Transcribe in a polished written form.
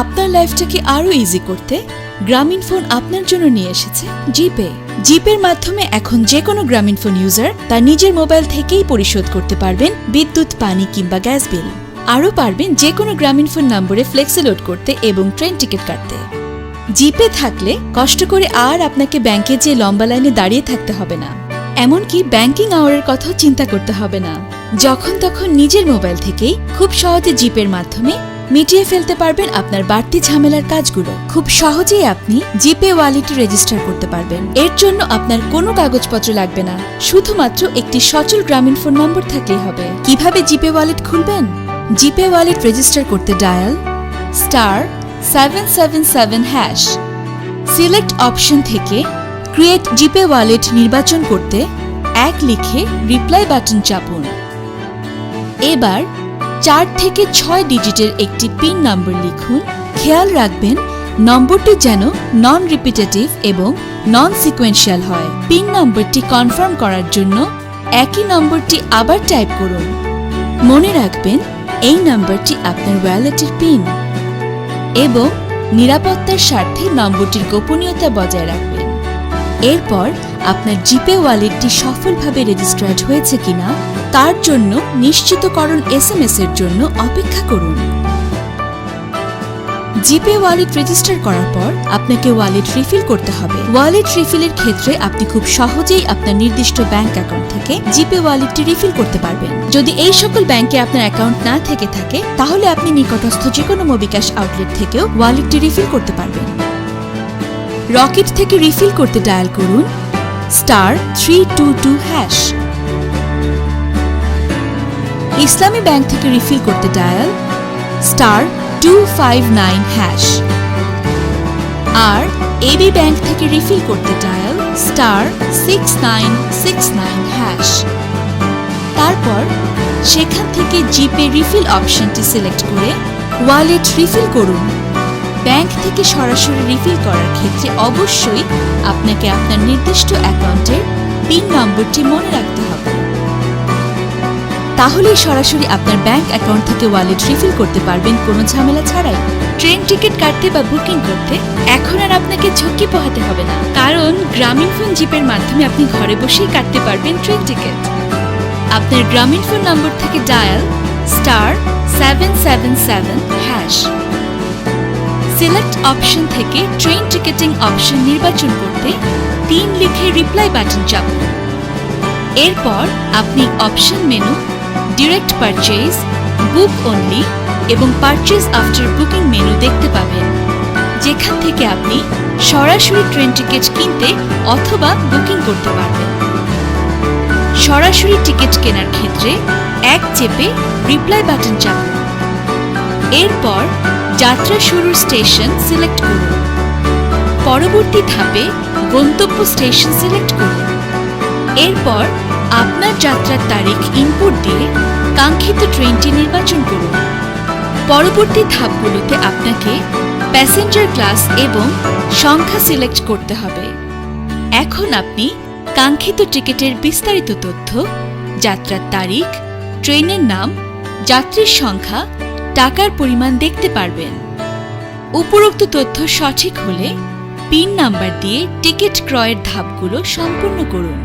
আপনার লাইফটাকে আরো ইজি করতে গ্রামীণফোন আপনার জন্য নিয়ে এসেছে জিপে। জিপের মাধ্যমে এখন যে কোনো গ্রামীণফোন ইউজার তার নিজের মোবাইল থেকেই পরিশোধ করতে পারবেন বিদ্যুৎ, পানি কিংবা গ্যাস বিল। আরও পারবেন যে কোনো গ্রামীণফোন নম্বরে ফ্লেক্সি লোড করতে এবং ট্রেন টিকিট কাটতে। জিপে থাকলে কষ্ট করে আর আপনাকে ব্যাংকে যেয়ে লম্বা লাইনে দাঁড়িয়ে থাকতে হবে না। এমনকি ব্যাংকিং আওয়ারের কথাও চিন্তা করতে হবে না। যখন তখন নিজের মোবাইল থেকেই খুব সহজে জিপের মাধ্যমে মিটিয়ে ফেলতে পারবেন আপনার বাড়তি ঝামেলার কাজগুলো। খুব সহজেই আপনি জিপে ওয়ালেটে রেজিস্টার করতে পারবেন। এর জন্য আপনার কোনো কাগজপত্র লাগবে না, শুধুমাত্র একটি সচল গ্রামীণফোন নম্বর থাকলেই হবে। কিভাবে জিপে ওয়ালেট খুলবেন? জিপে ওয়ালেট রেজিস্টার করতে ডায়াল *777#। সিলেক্ট অপশন থেকে ক্রিয়েট জিপে ওয়ালেট নির্বাচন করতে 1 লিখে রিপ্লাই বাটন চাপুন। এবার 4 থেকে 6 ডিজিটের একটি পিন নম্বর লিখুন। খেয়াল রাখবেন নম্বরটি যেন নন রিপিটেটিভ এবং নন সিকোয়েন্সিয়াল হয়। পিন নম্বরটি কনফার্ম করার জন্য একই নম্বরটি আবার টাইপ করুন। মনে রাখবেন এই নম্বরটি আপনার ওয়ালেটের পিন এবং নিরাপত্তার স্বার্থে নম্বরটির গোপনীয়তা বজায় রাখবেন। এরপর আপনার জিপে ওয়ালেটটি সফলভাবে রেজিস্টার্ড হয়েছে কিনা তার জন্য নিশ্চিতকরণ SMS এর জন্য অপেক্ষা করুন। জিপে ওয়ালেট রেজিস্টার করার পর আপনাকে ওয়ালেট রিফিল করতে হবে। ওয়ালেট রিফিলের ক্ষেত্রে আপনি খুব সহজেই আপনার নির্দিষ্ট ব্যাংক অ্যাকাউন্ট থেকে জিপে ওয়ালেটটি রিফিল করতে পারবেন। যদি এই সকল ব্যাংকে আপনার অ্যাকাউন্ট না থেকে থাকে তাহলে আপনি নিকটস্থ যে কোনো মোবিক্যাশ আউটলেট থেকেও ওয়ালেটটি রিফিল করতে পারবেন। রকেট থেকে রিফিল করতে ডায়াল করুন *322#। ইসলামী ব্যাংক থেকে রিফিল করতে ডায়াল *259#। আর এবি ব্যাংক থেকে রিফিল করতে ডায়াল *6969#। তারপর সেখান থেকে জিপে রিফিল অপশনটি সিলেক্ট করে ওয়ালেট রিফিল করুন। ব্যাংক থেকে সরাসরি রিফিল করার ক্ষেত্রে অবশ্যই আপনাকে আপনার নির্দিষ্ট অ্যাকাউন্টের পিন নম্বরটি মনে রাখতে হবে। তাহলেই সরাসরি আপনার ব্যাংক অ্যাকাউন্ট থেকে ওয়ালেট রিফিল করতে পারবেন কোনো ঝামেলা ছাড়াই। ট্রেন টিকিট কাটতে বা বুকিং করতে এখন আর আপনাকে ঝক্কি পোহাতে হবে না, কারণ গ্রামীণফোন জিপের মাধ্যমে আপনি ঘরে বসেই কাটতে পারবেন ট্রেন টিকিট। আপনার গ্রামীণফোন নম্বর থেকে ডায়াল *777#। সিলেক্ট অপশন থেকে ট্রেন টিকিটিং অপশন নির্বাচন করতে 3 লিখে রিপ্লাই বাটন চাপুন। এরপর আপনি অপশন মেনু, ডিরেক্ট পারচেজ, বুক অনলি এবং পারচেজ আফটার বুকিং মেনু দেখতে পাবেন, যেখান থেকে আপনি সরাসরি ট্রেন টিকিট কিনতে অথবা বুকিং করতে পারবেন। সরাসরি টিকিট কেনার ক্ষেত্রে 1 চেপে রিপ্লাই বাটন চাপুন। এরপর যাত্রা শুরুর স্টেশন সিলেক্ট করুন। পরবর্তী ধাপে গন্তব্য স্টেশন সিলেক্ট করুন। এরপর আপনার যাত্রার তারিখ ইনপুট দিয়ে কাঙ্ক্ষিত ট্রেনটি নির্বাচন করুন। পরবর্তী ধাপগুলোতে আপনাকে প্যাসেঞ্জার ক্লাস এবং সংখ্যা সিলেক্ট করতে হবে। এখন আপনি কাঙ্ক্ষিত টিকিটের বিস্তারিত তথ্য, যাত্রার তারিখ, ট্রেনের নাম, যাত্রীর সংখ্যা, টাকার পরিমাণ দেখতে পারবেন। উপরোক্ত তথ্য সঠিক হলে পিন নাম্বার দিয়ে টিকিট ক্রয়ের ধাপগুলো সম্পূর্ণ করুন।